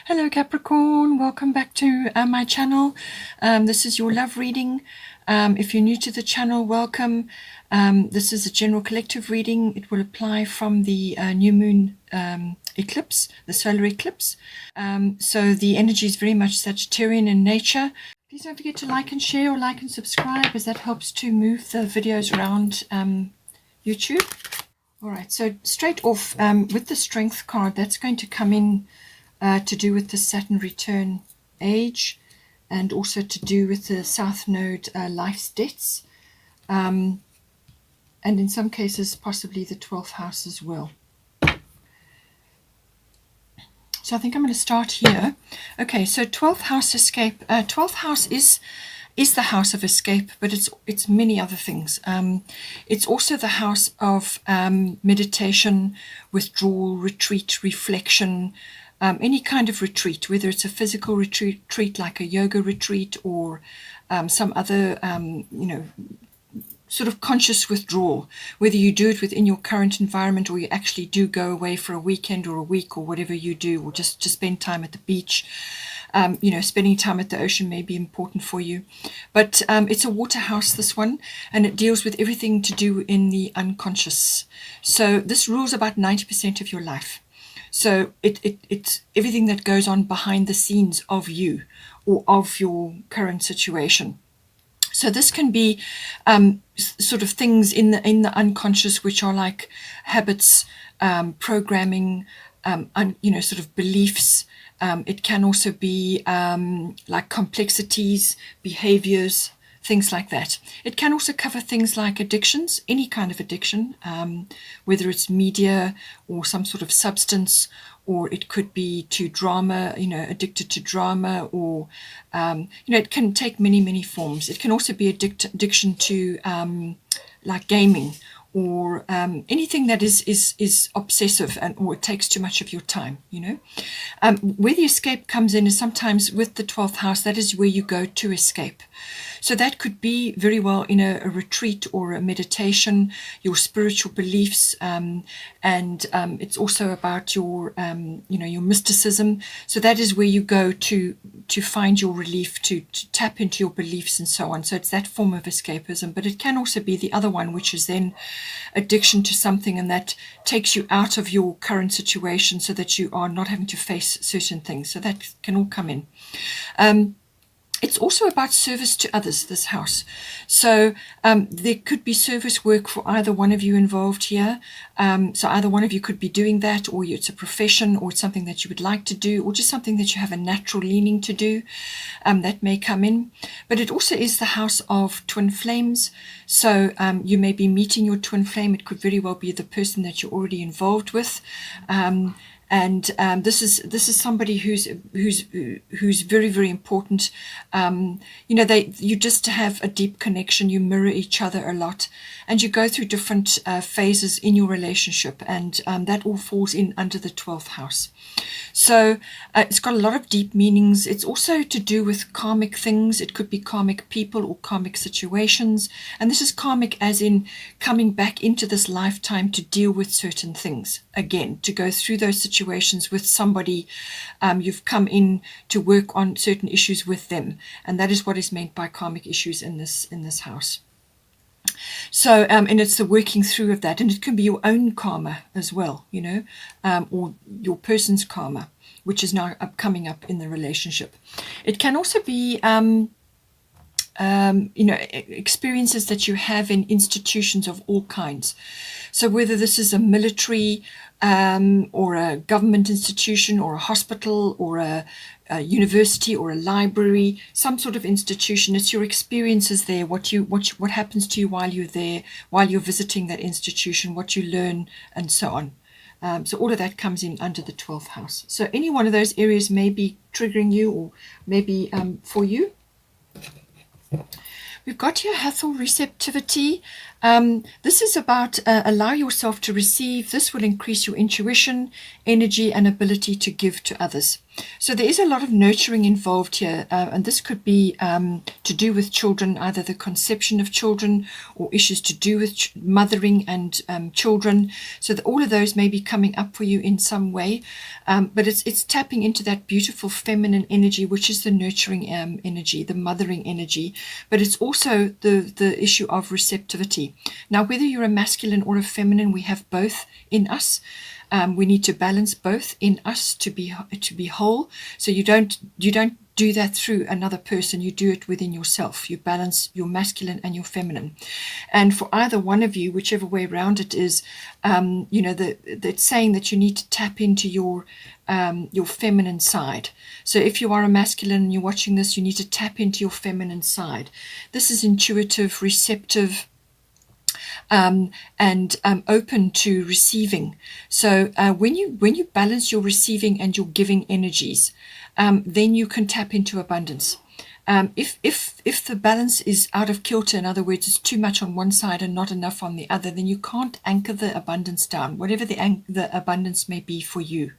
Hello Capricorn, welcome back to my channel. This is your love reading. If you're new to the channel, welcome. This is a general collective reading. It will apply from the new moon eclipse, the solar eclipse. So the energy is very much Sagittarian in nature. Please don't forget to like and share or like and subscribe, as that helps to move the videos around YouTube. Alright, so straight off with the Strength card, that's going to come in to do with the Saturn return age, and also to do with the South Node life's debts, and in some cases possibly the 12th house as well. So I think I'm going to start here. Okay, so 12th house escape. 12th house is the house of escape, but it's many other things. It's also the house of meditation, withdrawal, retreat, reflection, any kind of retreat, whether it's a physical retreat like a yoga retreat, or some other sort of conscious withdrawal, whether you do it within your current environment or you actually do go away for a weekend or a week or whatever you do, or just spend time at the beach. Spending time at the ocean may be important for you, but it's a water house, this one, and it deals with everything to do in the unconscious. So this rules about 90% of your life. So it's everything that goes on behind the scenes of you or of your current situation. So this can be sort of things in the unconscious, which are like habits, programming, sort of beliefs. It can also be like complexities, behaviors, things like that. It can also cover things like addictions, any kind of addiction, whether it's media or some sort of substance, or it could be to drama, addicted to drama, or, it can take many forms. It can also be addiction to like gaming, or anything that is obsessive, or it takes too much of your time, Where the escape comes in is sometimes with the 12th house, that is where you go to escape. So that could be very well in a retreat or a meditation, your spiritual beliefs, and it's also about your, your mysticism. So that is where you go to find your relief, to tap into your beliefs and so on. So it's that form of escapism, but it can also be the other one, which is then addiction to something, and that takes you out of your current situation so that you are not having to face certain things. So that can all come in. It's also about service to others, this house. So there could be service work for either one of you involved here. So either one of you could be doing that, or it's a profession, or it's something that you would like to do, or just something that you have a natural leaning to do. That may come in. But it also is the house of twin flames. So you may be meeting your twin flame. It could very well be the person that you're already involved with. And this is somebody who's very important. You just have a deep connection. You mirror each other a lot, and you go through different phases in your relationship, and that all falls in under the 12th house. So it's got a lot of deep meanings. It's also to do with karmic things. It could be karmic people or karmic situations, and this is karmic as in coming back into this lifetime to deal with certain things again, to go through those situations with somebody. You've come in to work on certain issues with them, and that is what is meant by karmic issues in this house. So, and it's the working through of that, and it can be your own karma as well, or your person's karma, which is now coming up in the relationship. It can also be, experiences that you have in institutions of all kinds. So whether this is a military or a government institution, or a hospital, or a university, or a library, some sort of institution, it's your experiences there, what happens to you while you're there, while you're visiting that institution, what you learn, and so on. So all of that comes in under the 12th house. So any one of those areas may be triggering you, or maybe for you. We've got here Hathor receptivity. This is about allow yourself to receive. This will increase your intuition, energy, and ability to give to others. So there is a lot of nurturing involved here, and this could be to do with children, either the conception of children or issues to do with mothering and children. So that all of those may be coming up for you in some way, but it's tapping into that beautiful feminine energy, which is the nurturing energy, the mothering energy, but it's also the issue of receptivity. Now, whether you're a masculine or a feminine, we have both in us. We need to balance both in us to be whole. So you don't do that through another person. You do it within yourself. You balance your masculine and your feminine. And for either one of you, whichever way around it is, it's saying that you need to tap into your feminine side. So if you are a masculine and you're watching this, you need to tap into your feminine side. This is intuitive, receptive, and open to receiving. So when you balance your receiving and your giving energies, then you can tap into abundance. If the balance is out of kilter, in other words, it's too much on one side and not enough on the other, then you can't anchor the abundance down, whatever the abundance may be for you.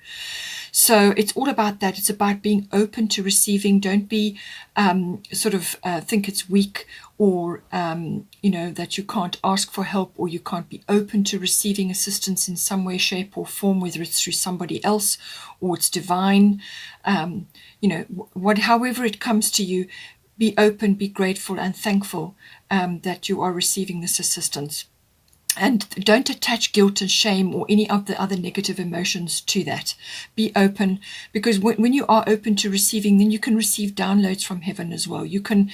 So it's all about that. It's about being open to receiving. Don't be think it's weak, or that you can't ask for help, or you can't be open to receiving assistance in some way, shape, or form, whether it's through somebody else or it's divine. However it comes to you, be open, be grateful, and thankful that you are receiving this assistance. And don't attach guilt and shame or any of the other negative emotions to that. Be open, because when you are open to receiving, then you can receive downloads from heaven as well. You can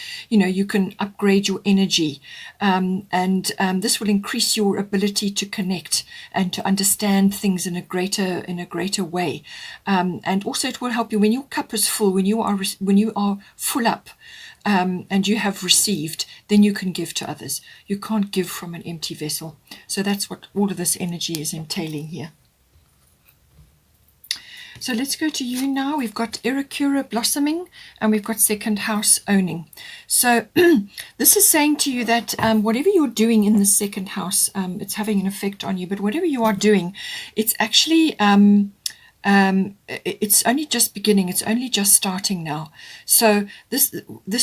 upgrade your energy, and this will increase your ability to connect and to understand things in a greater way. And also, it will help you when your cup is full, when you are full up. And you have received, then you can give to others. You can't give from an empty vessel. So that's what all of this energy is entailing here. So let's go to you now. We've got Eracura blossoming, and we've got second house owning. So this is saying to you that whatever you're doing in the second house, it's having an effect on you. But whatever you are doing, it's actually it's only just beginning. It's only just starting now. So this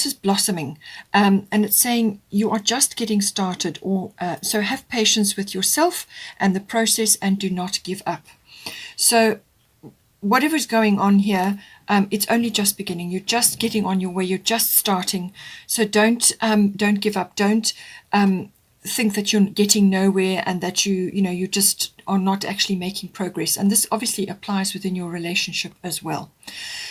is blossoming, and it's saying you are just getting started. Or so have patience with yourself and the process, and do not give up. So whatever's going on here, it's only just beginning. You're just getting on your way. You're just starting. So don't give up. Don't think that you're getting nowhere and that you just are not actually making progress. And this obviously applies within your relationship as well.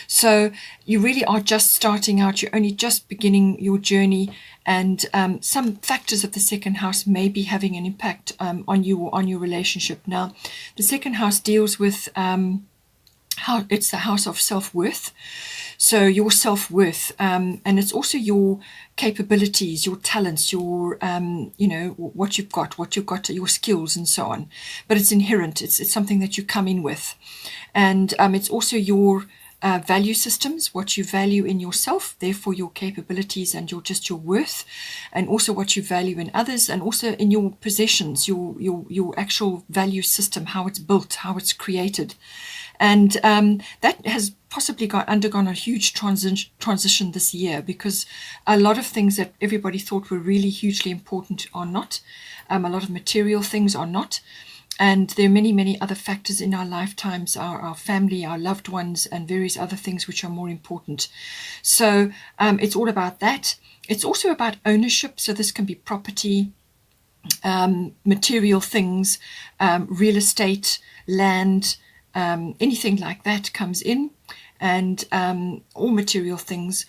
So you really are just starting out. You're only just beginning your journey, and some factors of the second house may be having an impact on you or on your relationship. Now, the second house deals with it's the house of self-worth. So your self-worth, and it's also your capabilities, your talents, your what you've got, your skills, and so on. But it's inherent. It's something that you come in with, and it's also your value systems, what you value in yourself, therefore your capabilities and your worth, and also what you value in others, and also in your possessions, your actual value system, how it's built, how it's created. And that has possibly undergone a huge transition this year, because a lot of things that everybody thought were really hugely important are not. A lot of material things are not. And there are many, many other factors in our lifetimes, our family, our loved ones, and various other things which are more important. So it's all about that. It's also about ownership. So this can be property, material things, real estate, land, anything like that comes in, and all material things,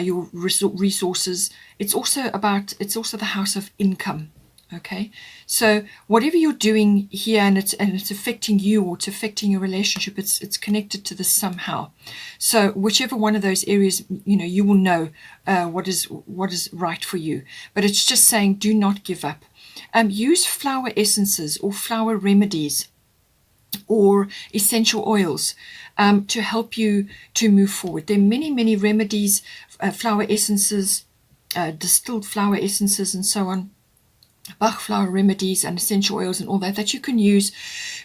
your resources. It's also the house of income. Okay, so whatever you're doing here, and it's affecting you, or it's affecting your relationship, it's connected to this somehow. So whichever one of those areas, you will know what is right for you. But it's just saying, do not give up. Use flower essences or flower remedies or essential oils to help you to move forward. There are many, many remedies, flower essences, distilled flower essences, and so on, Bach flower remedies and essential oils and all that that you can use,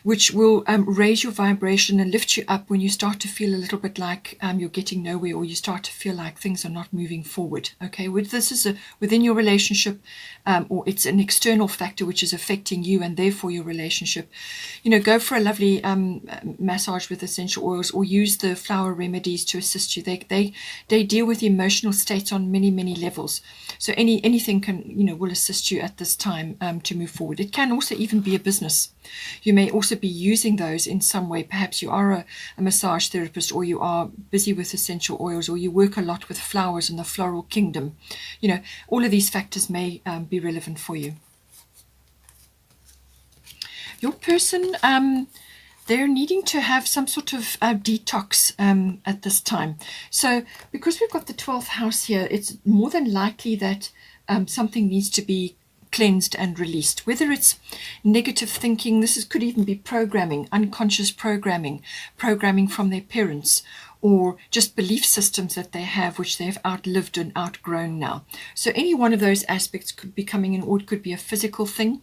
which will raise your vibration and lift you up when you start to feel a little bit like you're getting nowhere, or you start to feel like things are not moving forward. Okay, this is within your relationship, or it's an external factor which is affecting you and therefore your relationship. Go for a lovely massage with essential oils, or use the flower remedies to assist you. They deal with emotional states on many levels. So anything will assist you at this time to move forward. It can also even be a business. You may also be using those in some way. Perhaps you are a massage therapist, or you are busy with essential oils, or you work a lot with flowers in the floral kingdom. All of these factors may be relevant for you. Your person, they're needing to have some sort of detox at this time. So because we've got the 12th house here, it's more than likely that something needs to be cleansed and released, whether it's negative thinking. Could even be programming, unconscious programming from their parents, or just belief systems that they have which they've outlived and outgrown now. So any one of those aspects could be coming in, or it could be a physical thing,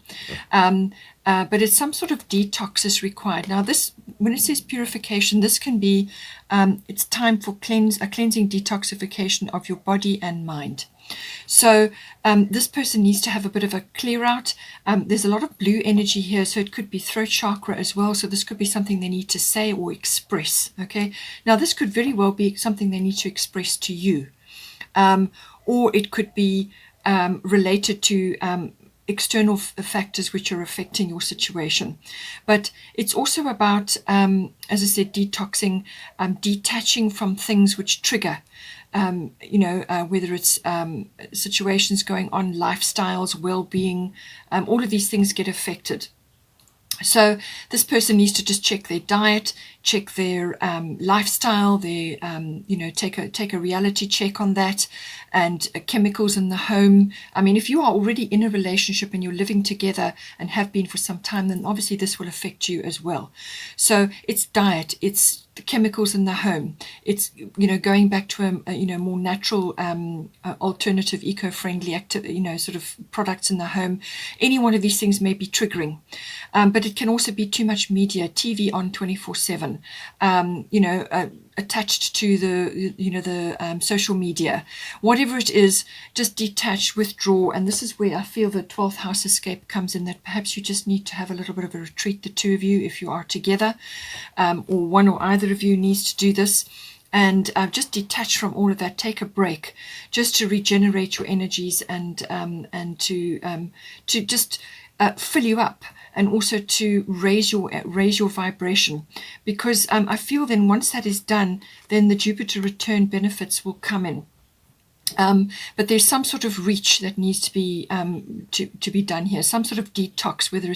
but it's some sort of detox is required. Now this, when it says purification, this can be it's time for a cleansing detoxification of your body and mind. So this person needs to have a bit of a clear out. There's a lot of blue energy here, so it could be throat chakra as well. So this could be something they need to say or express. Okay, now this could very well be something they need to express to you, or it could be related to external factors which are affecting your situation. But it's also about, as I said, detoxing, detaching from things which trigger. Whether it's situations going on, lifestyles, well-being, all of these things get affected. So this person needs to just check their diet, check their lifestyle, their take a reality check on that, and chemicals in the home. I mean, if you are already in a relationship and you're living together and have been for some time, then obviously this will affect you as well. So it's diet, it's the chemicals in the home, it's going back to a more natural alternative, eco-friendly sort of products in the home. Any one of these things may be triggering, but it can also be too much media, TV on 24/7, attached to the social media. Whatever it is, just detach, withdraw. And this is where I feel the 12th house escape comes in, that perhaps you just need to have a little bit of a retreat, the two of you, if you are together, or one or either of you needs to do this, and just detach from all of that. Take a break just to regenerate your energies and to just fill you up, and also to raise your vibration, because I feel then once that is done, then the Jupiter return benefits will come in. But there's some sort of reach that needs to be done here, some sort of detox, whether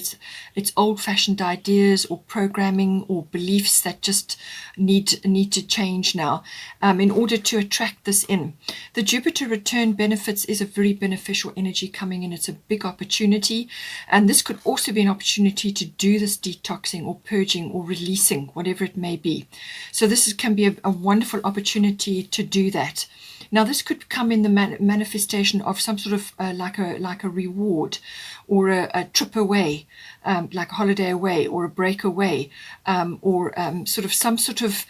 it's old-fashioned ideas or programming or beliefs that just need to change now, in order to attract this in. The Jupiter return benefits is a very beneficial energy coming in. It's a big opportunity, and this could also be an opportunity to do this detoxing or purging or releasing, whatever it may be. So this can be a wonderful opportunity to do that. Now this could come in the manifestation of some sort of like a reward, or a trip away, like a holiday away, or a break away, or sort of some sort of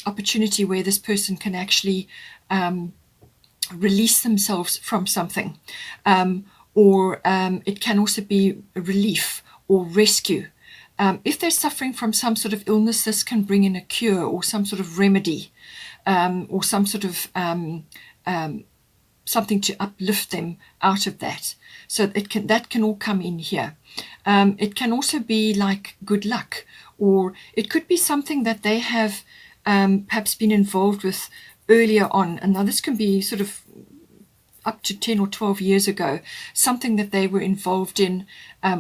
opportunity where this person can actually release themselves from something, or it can also be a relief or rescue. If they're suffering from some sort of illness, this can bring in a cure or some sort of remedy, or some sort of something to uplift them out of that. So that can all come in here. It can also be like good luck, or it could be something that they have perhaps been involved with earlier on. And now this can be sort of up to 10 or 12 years ago, something that they were involved in,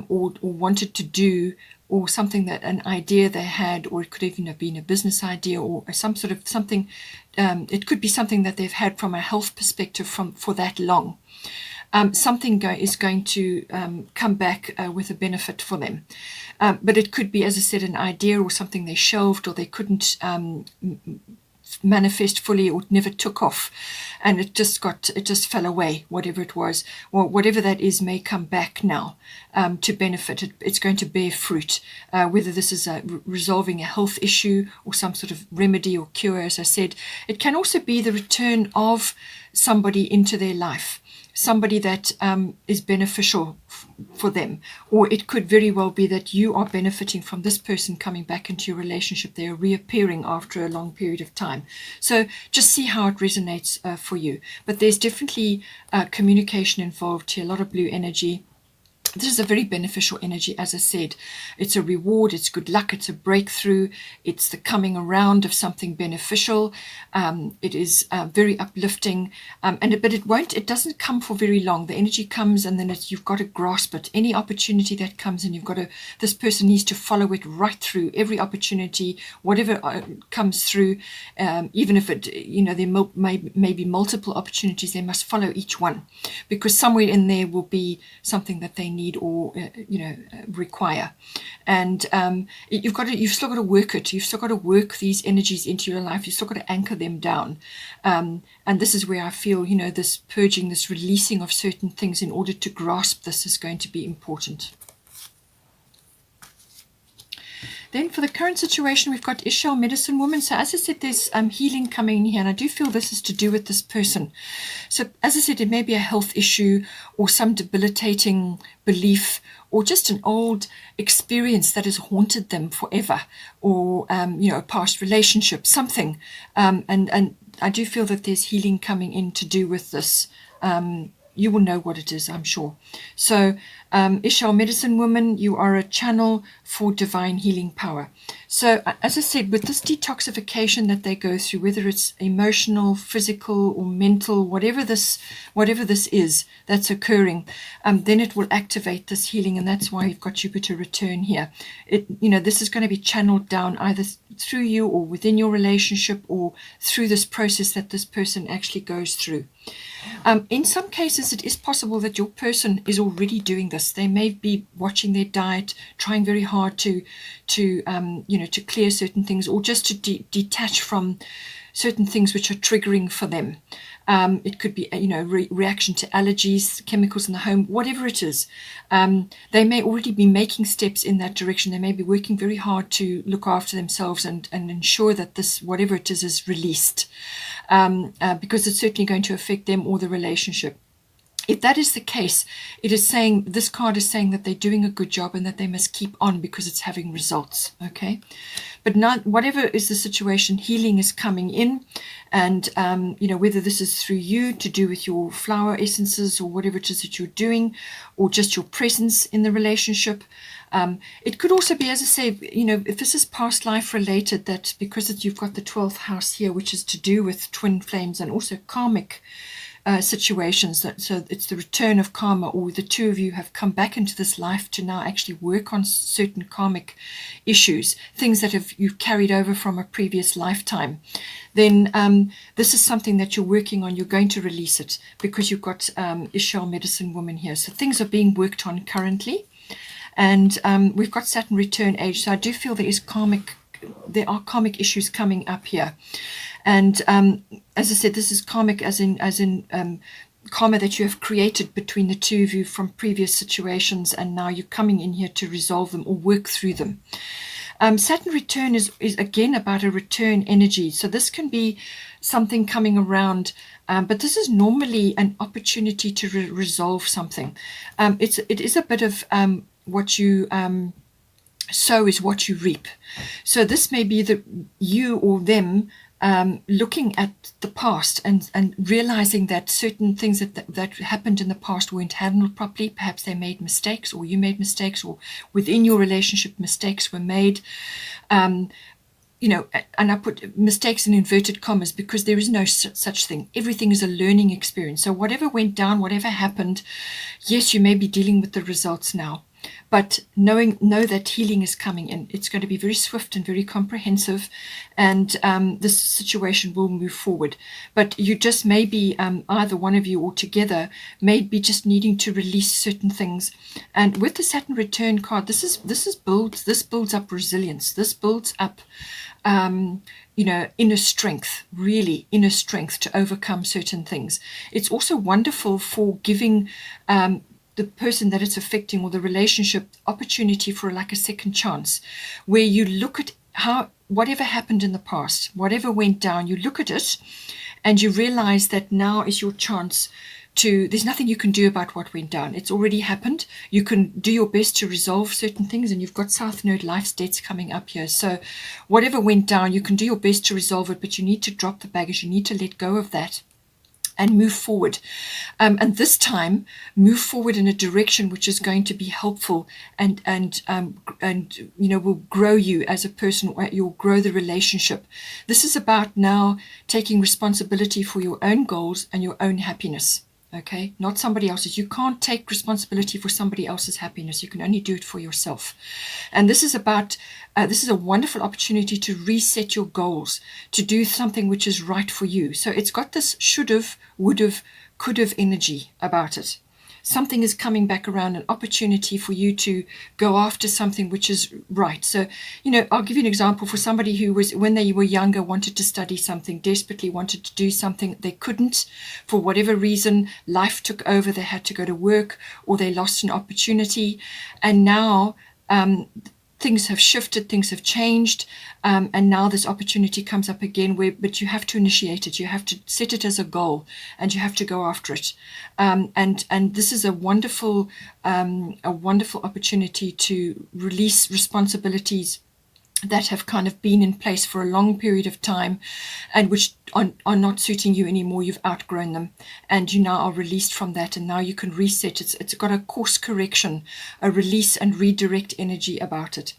or wanted to do, or something that an idea they had, or it could even have been a business idea, or some sort of something. It could be something that they've had from a health perspective for that long. Something is going to come back with a benefit for them. But it could be, as I said, an idea or something they shelved or they couldn't manifest fully, or it never took off, and it just fell away, whatever it was. Well, whatever that is may come back now to benefit. It's going to bear fruit, whether this is resolving a health issue or some sort of remedy or cure. As I said, it can also be the return of somebody into their life, somebody that is beneficial for them, or it could very well be that you are benefiting from this person coming back into your relationship. They are reappearing after a long period of time. So just see how it resonates for you. But there's definitely communication involved here, a lot of blue energy. This is a very beneficial energy, as I said. It's a reward, it's good luck, it's a breakthrough, it's the coming around of something beneficial. It is very uplifting, but it doesn't come for very long. The energy comes and then you've got to grasp it. Any opportunity that comes in, this person needs to follow it right through. Every opportunity, whatever comes through, even if there may be multiple opportunities, they must follow each one, because somewhere in there will be something that they need or require, and you've still got to work it. You've still got to work these energies into your life. You've still got to anchor them down, and this is where I feel this purging, this releasing of certain things in order to grasp this is going to be important. Then for the current situation, we've got Ishal, medicine woman. So as I said, there's healing coming in here, and I do feel this is to do with this person. So as I said, it may be a health issue or some debilitating belief or just an old experience that has haunted them forever, or a past relationship, something. And I do feel that there's healing coming in to do with this. You will know what it is, I'm sure. So, Ishal, medicine woman, you are a channel for divine healing power. So, as I said, with this detoxification that they go through, whether it's emotional, physical, or mental, whatever this is that's occurring, then it will activate this healing, and that's why you've got Jupiter return here. This is going to be channeled down either through you or within your relationship, or through this process that this person actually goes through. In some cases, it is possible that your person is already doing this. They may be watching their diet, trying very hard to clear certain things, or just to detach from certain things which are triggering for them. It could be, reaction to allergies, chemicals in the home, whatever it is. They may already be making steps in that direction. They may be working very hard to look after themselves and ensure that this, whatever it is released, because it's certainly going to affect them or the relationship. If that is the case, this card is saying that they're doing a good job and that they must keep on because it's having results, okay? But whatever is the situation, healing is coming in, and, whether this is through you to do with your flower essences or whatever it is that you're doing, or just your presence in the relationship. It could also be, as I say, if this is past life related, that because you've got the 12th house here, which is to do with twin flames and also karmic situations, so it's the return of karma, or the two of you have come back into this life to now actually work on certain karmic issues, things that you've carried over from a previous lifetime, then this is something that you're working on. You're going to release it because you've got Ishal, medicine woman here. So things are being worked on currently, and we've got Saturn return age. So I do feel there are karmic issues coming up here. And as I said, this is karmic as in karma that you have created between the two of you from previous situations, and now you're coming in here to resolve them or work through them. Saturn return is again about a return energy. So this can be something coming around, but this is normally an opportunity to resolve something. It is a bit of what you sow is what you reap. So this may be you or them looking at the past and realizing that certain things that happened in the past weren't handled properly. Perhaps they made mistakes, or you made mistakes, or within your relationship mistakes were made. And I put mistakes in inverted commas because there is no such thing. Everything is a learning experience. So whatever went down, whatever happened, yes, you may be dealing with the results now. But know that healing is coming in. It's going to be very swift and very comprehensive, and this situation will move forward. But you just may be, either one of you or together, may be just needing to release certain things. And with the Saturn return card, this builds up resilience. This builds up inner strength, really inner strength to overcome certain things. It's also wonderful for giving the person that it's affecting or the relationship opportunity for like a second chance, where you look at how whatever happened in the past, whatever went down, you look at it and you realize that now is your chance there's nothing you can do about what went down. It's already happened. You can do your best to resolve certain things, and you've got South Node life's debts coming up here. So whatever went down, you can do your best to resolve it, but you need to drop the baggage. You need to let go of that and move forward. And this time, move forward in a direction which is going to be helpful and will grow you as a person, or you'll grow the relationship. This is about now taking responsibility for your own goals and your own happiness. Okay, not somebody else's. You can't take responsibility for somebody else's happiness. You can only do it for yourself. And this is about, this is a wonderful opportunity to reset your goals, to do something which is right for you. So it's got this should have, would have, could have energy about it. Something is coming back around, an opportunity for you to go after something which is right. So, I'll give you an example for somebody who was, when they were younger, wanted to study something, desperately wanted to do something. They couldn't, for whatever reason, life took over, they had to go to work, or they lost an opportunity. And now, things have shifted, things have changed, and now this opportunity comes up again. But you have to initiate it. You have to set it as a goal, and you have to go after it. And this is a wonderful opportunity to release responsibilities that have kind of been in place for a long period of time and which are not suiting you anymore. You've outgrown them and you now are released from that, and now you can reset. It's got a course correction, a release and redirect energy about it.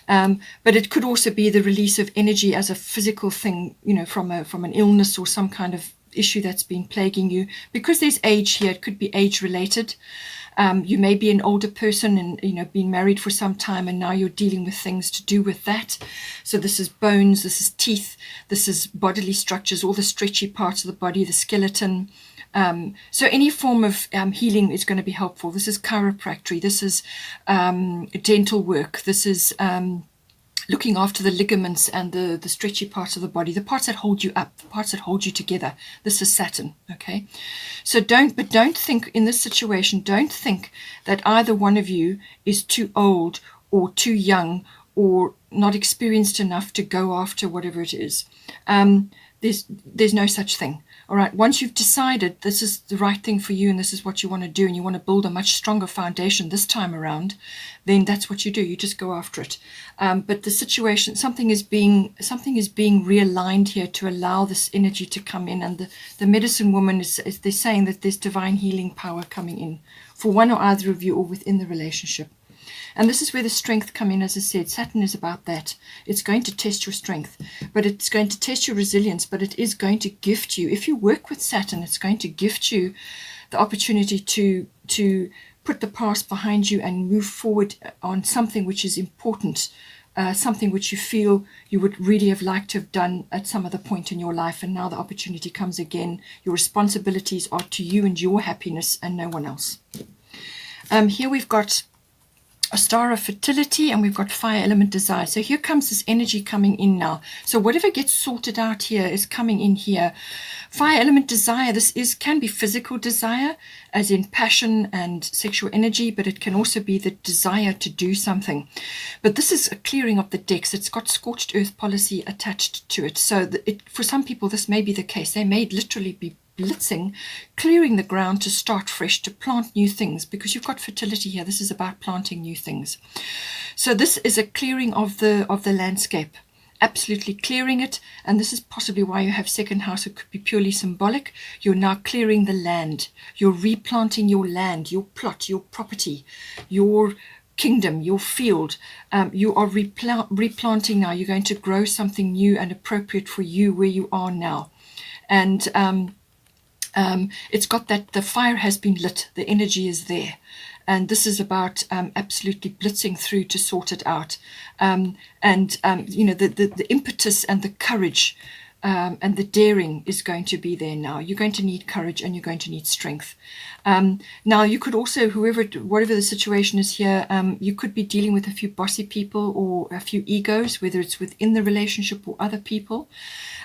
But it could also be the release of energy as a physical thing, from an illness or some kind of issue that's been plaguing you. Because there's age here, it could be age related. You may be an older person and, been married for some time, and now you're dealing with things to do with that. So this is bones, this is teeth, this is bodily structures, all the stretchy parts of the body, the skeleton. So any form of healing is going to be helpful. This is chiropractic, this is dental work, this is looking after the ligaments and the stretchy parts of the body, the parts that hold you up, the parts that hold you together. This is Saturn, okay? So don't think in this situation, don't think that either one of you is too old or too young or not experienced enough to go after whatever it is. There's no such thing. All right, once you've decided this is the right thing for you and this is what you want to do and you want to build a much stronger foundation this time around, then that's what you do. You just go after it. But the situation, something is being realigned here to allow this energy to come in. And the medicine woman is they're saying that there's divine healing power coming in for one or either of you or within the relationship. And this is where the strength come in. As I said, Saturn is about that. It's going to test your strength, but it's going to test your resilience, but it is going to gift you. If you work with Saturn, it's going to gift you the opportunity to put the past behind you and move forward on something which is important, something which you feel you would really have liked to have done at some other point in your life. And now the opportunity comes again. Your responsibilities are to you and your happiness and no one else. Here we've got a star of fertility, and we've got fire element desire. So here comes this energy coming in now. So whatever gets sorted out here is coming in here. Fire element desire, can be physical desire, as in passion and sexual energy, but it can also be the desire to do something. But this is a clearing of the decks. It's got scorched earth policy attached to it. So for some people, this may be the case. They may literally be blitzing, clearing the ground to start fresh, to plant new things, because you've got fertility here. This is about planting new things. So this is a clearing of the landscape, absolutely clearing it. And this is possibly why you have second house. It could be purely symbolic. You're now clearing the land. You're replanting your land, your plot, your property, your kingdom, your field. You are replanting now. You're going to grow something new and appropriate for you where you are now. And it's got that the fire has been lit, the energy is there, and this is about absolutely blitzing through to sort it out. The impetus and the courage and the daring is going to be there now. You're going to need courage and you're going to need strength. Now, you could also, whatever the situation is here, you could be dealing with a few bossy people or a few egos, whether it's within the relationship or other people.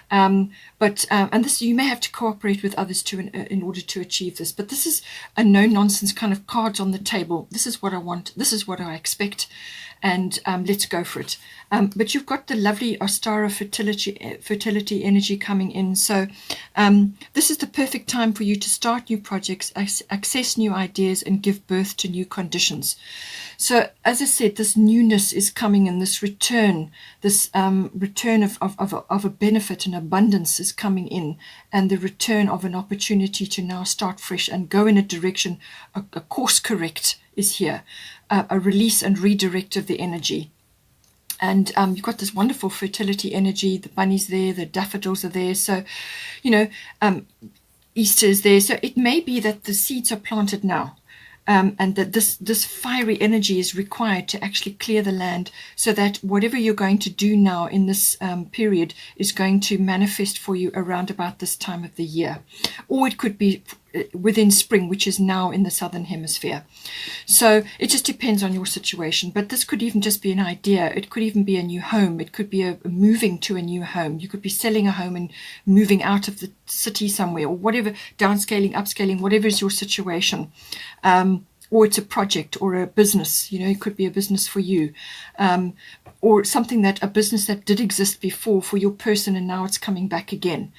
And this, you may have to cooperate with others too in order to achieve this. But this is a no-nonsense kind of cards on the table. This is what I want. This is what I expect. And let's go for it. But you've got the lovely Ostara fertility energy coming in. So this is the perfect time for you to start new projects, access new ideas, and give birth to new conditions. So as I said, this newness is coming in, this return, return of a benefit and abundance is coming in, and the return of an opportunity to now start fresh and go in a direction, a course correct is here, a release and redirect of the energy. And you've got this wonderful fertility energy, the bunnies there, the daffodils are there. So, Easter is there. So it may be that the seeds are planted now. And that this fiery energy is required to actually clear the land, so that whatever you're going to do now in this period is going to manifest for you around about this time of the year. Or it could be within spring, which is now in the southern hemisphere. So it just depends on your situation. But this could even just be an idea. It could even be a new home. It could be a moving to a new home. You could be selling a home and moving out of the city somewhere, or whatever, downscaling, upscaling, whatever is your situation. Or it's a project or a business, it could be a business for you, or a business that did exist before for your person and now it's coming back again.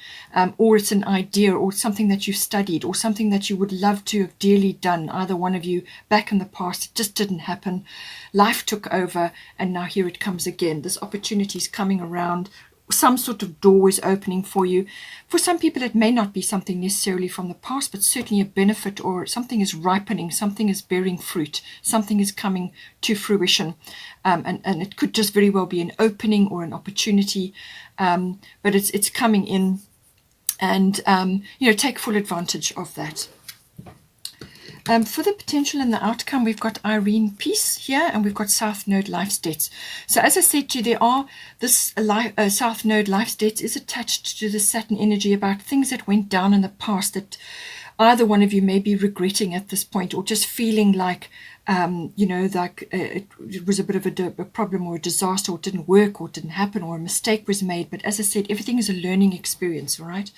Or it's an idea or something that you studied or something that you would love to have dearly done, either one of you back in the past. It just didn't happen. Life took over and now here it comes again. This opportunity is coming around. Some sort of door is opening for you. For some people, it may not be something necessarily from the past, but certainly a benefit, or something is ripening, something is bearing fruit, something is coming to fruition. And it could just very well be an opening or an opportunity, but it's coming in, and take full advantage of that. For the potential and the outcome, we've got Irene Peace here, and we've got South Node Life's Debts. So as I said to you, this South Node Life's Debts is attached to the Saturn energy about things that went down in the past that either one of you may be regretting at this point, or just feeling like, it was a bit of a problem or a disaster, or it didn't work, or it didn't happen, or a mistake was made. But as I said, everything is a learning experience, all right?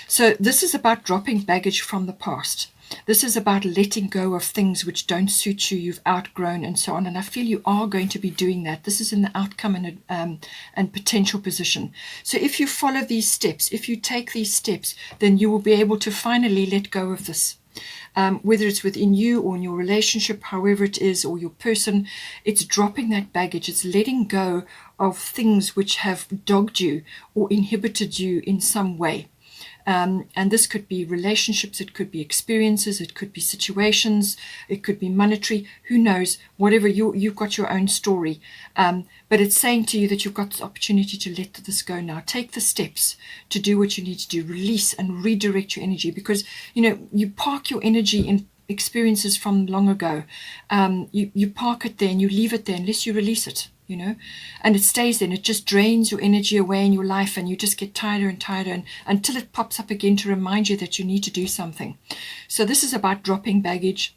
So this is about dropping baggage from the past. This is about letting go of things which don't suit you, you've outgrown, and so on. And I feel you are going to be doing that. This is in the outcome and potential position. So if you follow these steps, if you take these steps, then you will be able to finally let go of this. Whether it's within you or in your relationship, however it is, or your person, it's dropping that baggage. It's letting go of things which have dogged you or inhibited you in some way. And this could be relationships, it could be experiences, it could be situations, it could be monetary, who knows, whatever, you've got your own story. But it's saying to you that you've got this opportunity to let this go now. Take the steps to do what you need to do, release and redirect your energy, because, you park your energy in experiences from long ago. You park it there and you leave it there unless you release it. And it stays there, and it just drains your energy away in your life, and you just get tighter and tighter, and until it pops up again to remind you that you need to do something. So this is about dropping baggage,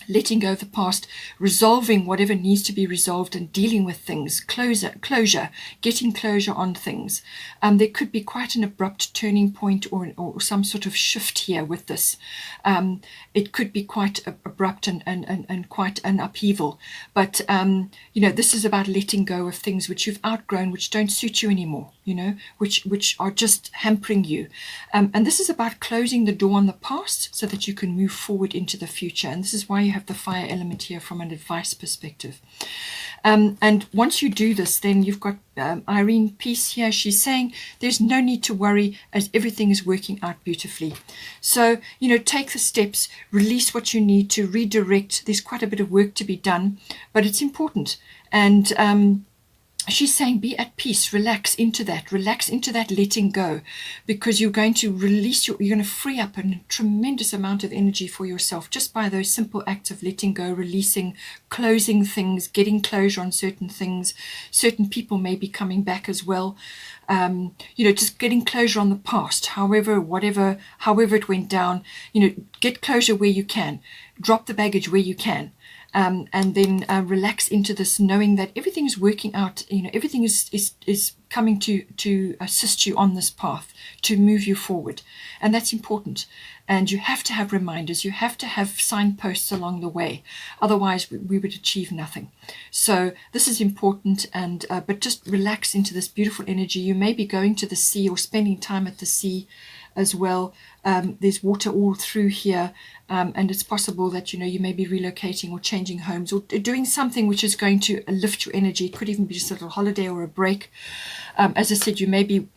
letting go of the past, resolving whatever needs to be resolved, and dealing with things, closure, getting closure on things. There could be quite an abrupt turning point or some sort of shift here with this. It could be quite abrupt and quite an upheaval. But, this is about letting go of things which you've outgrown, which don't suit you anymore, which are just hampering you. And this is about closing the door on the past so that you can move forward into the future. And this is why you have the fire element here from an advice perspective. And once you do this, then you've got Irene Peace here. She's saying there's no need to worry, as everything is working out beautifully. So, take the steps, release what you need to, redirect. There's quite a bit of work to be done, but it's important. And she's saying be at peace, relax into that letting go, because you're going to release you're going to free up a tremendous amount of energy for yourself just by those simple acts of letting go, releasing, closing things, getting closure on certain things. Certain people may be coming back as well. Just getting closure on the past, however it went down. Get closure where you can, drop the baggage where you can. And then relax into this, knowing that everything is working out. Everything is coming to assist you on this path, to move you forward, and that's important. And you have to have reminders. You have to have signposts along the way. Otherwise, we would achieve nothing. So this is important. And but just relax into this beautiful energy. You may be going to the sea or spending time at the sea as well. There's water all through here, and it's possible that you may be relocating or changing homes or doing something which is going to lift your energy. It could even be just a little holiday or a break. As I said, you may be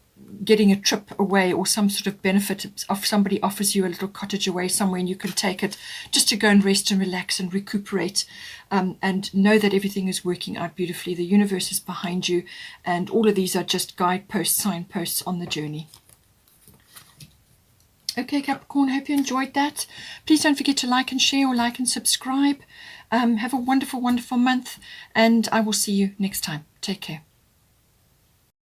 getting a trip away or some sort of benefit. If somebody offers you a little cottage away somewhere and you can take it just to go and rest and relax and recuperate, and know that everything is working out beautifully. The universe is behind you, and all of these are just guideposts, signposts on the journey. Okay, Capricorn, hope you enjoyed that. Please don't forget to like and share, or like and subscribe. Have a wonderful, wonderful month, and I will see you next time. Take care.